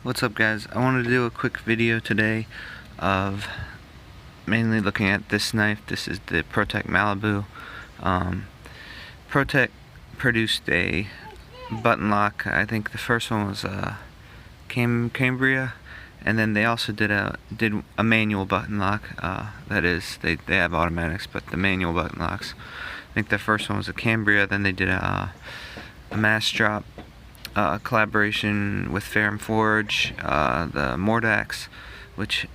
What's up, guys? I wanted to do a quick video today of mainly looking at this knife. This is the Protech Malibu. Protech produced a button lock. I think the first one was Cambria, and then they also did a manual button lock. That is, they have automatics, but the manual button locks. I think the first one was a Cambria. Then they did a mass drop collaboration with Ferrum Forge, the Mordax, which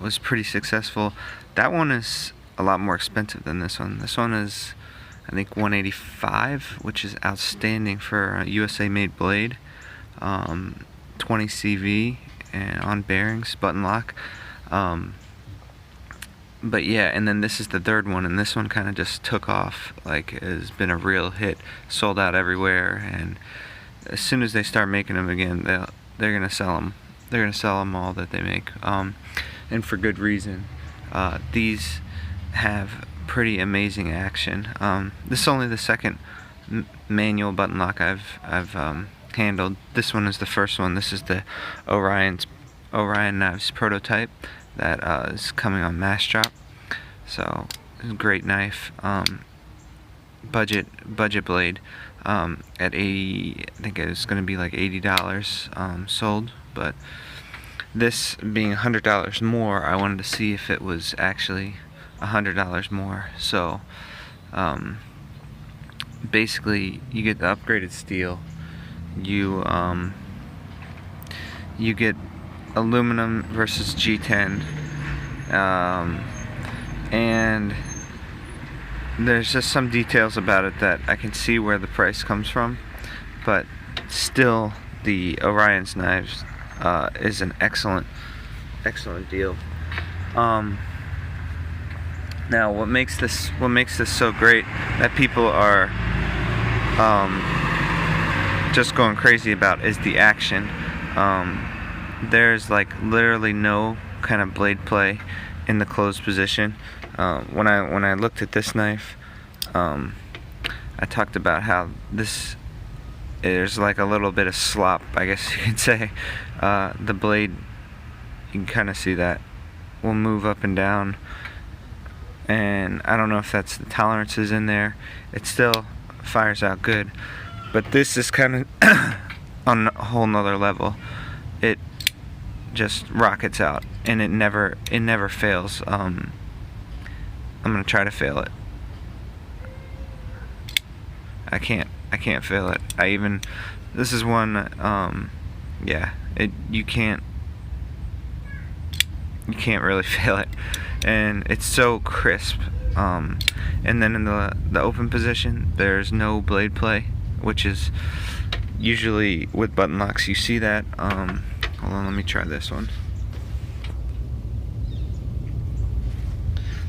was pretty successful. That one is a lot more expensive than this one. This one is, I think, $185, which is outstanding for a USA made blade. 20 CV and on bearings, button lock. But yeah, and then this is the third one, and this one kind of just took off. Like, it has been a real hit, sold out everywhere, and as soon as they start making them again, they're gonna sell them. They're gonna sell them all that they make, and for good reason. These have pretty amazing action. This is only the second manual button lock I've handled. This one is the first one. This is the Orion knives prototype that is coming on mass drop. So it's a great knife. Budget blade. At 80, I think it was going to be like $80 sold, but this being $100 more, I wanted to see if it was actually $100 more. So basically, you get the upgraded steel. You get aluminum versus G10, and there's just some details about it that I can see where the price comes from, but still the Orion's knives is an excellent deal. Now what makes this so great that people are just going crazy about is the action. There's like literally no kind of blade play in the closed position. When I looked at this knife, I talked about how there's like a little bit of slop, I guess you could say. The blade, you can kind of see that, will move up and down, and I don't know if that's the tolerances in there. It still fires out good, but this is kind of on a whole nother level. It just rockets out, and it never fails. I'm gonna try to fail it. I can't fail it. This is one, yeah, you can't really fail it, and it's so crisp. And then in the open position, there's no blade play, which is usually with button locks you see that. Hold on, let me try this one.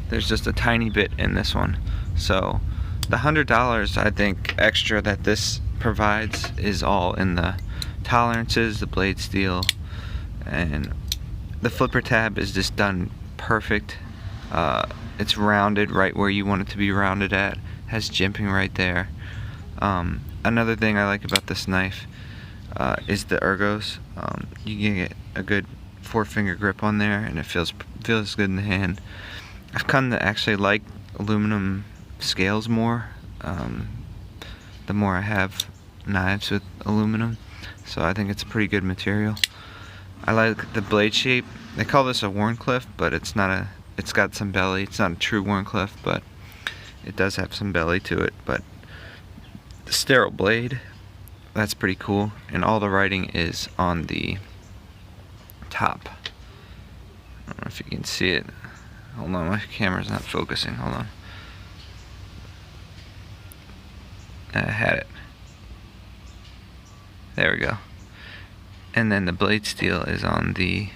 There's just a tiny bit in this one. So the $100 I think extra that this provides is all in the tolerances, the blade steel, and the flipper tab is just done perfect. It's rounded right where you want it to be rounded at. Has jimping right there. Another thing I like about this knife is the ergos. You can get a good 4-finger grip on there, and it feels good in the hand. I've come to actually like aluminum scales more, the more I have knives with aluminum, so I think it's a pretty good material. I like the blade shape. They call this a Wharncliffe, but it's got some belly. It's not a true Wharncliffe, but it does have some belly to it. But the sterile blade, that's pretty cool, and all the writing is on the top. I don't know if you can see it. Hold on, my camera's not focusing. Hold on. I had it. There we go. And then the blade steel is on the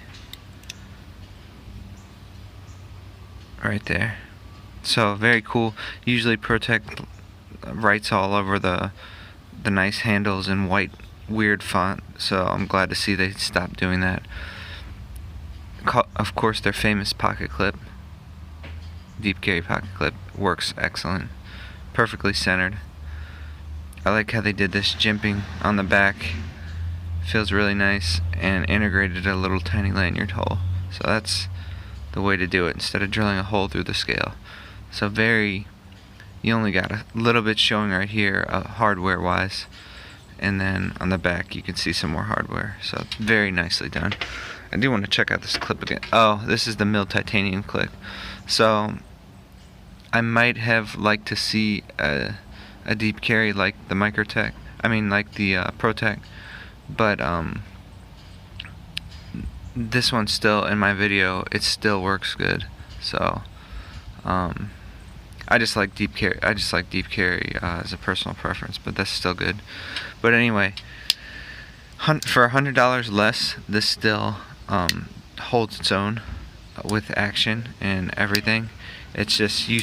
right there. So very cool. Usually Protech writes all over the nice handles in white weird font, so I'm glad to see they stopped doing that. Of course, their famous pocket clip, deep carry pocket clip, works excellent, perfectly centered. I like how they did this jimping on the back. Feels really nice, and integrated a little tiny lanyard hole. So that's the way to do it instead of drilling a hole through the scale. So you only got a little bit showing right here, hardware wise, and then on the back you can see some more hardware. So very nicely done. I do want to check out this clip again. Oh, this is the milled titanium clip. So I might have liked to see a deep carry like the Microtech, like the Protech, but this one still, in my video, it still works good. So I just like deep carry. As a personal preference, but that's still good. But anyway, for $100 less, this still holds its own with action and everything. It's just you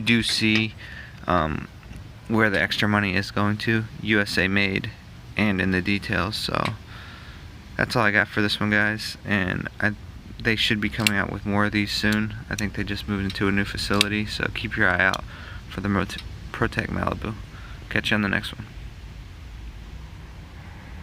do see where the extra money is going to, USA made, and in the details. So that's all I got for this one, guys, and they should be coming out with more of these soon. I think they just moved into a new facility, so keep your eye out for the Protech Malibu. Catch you on the next one.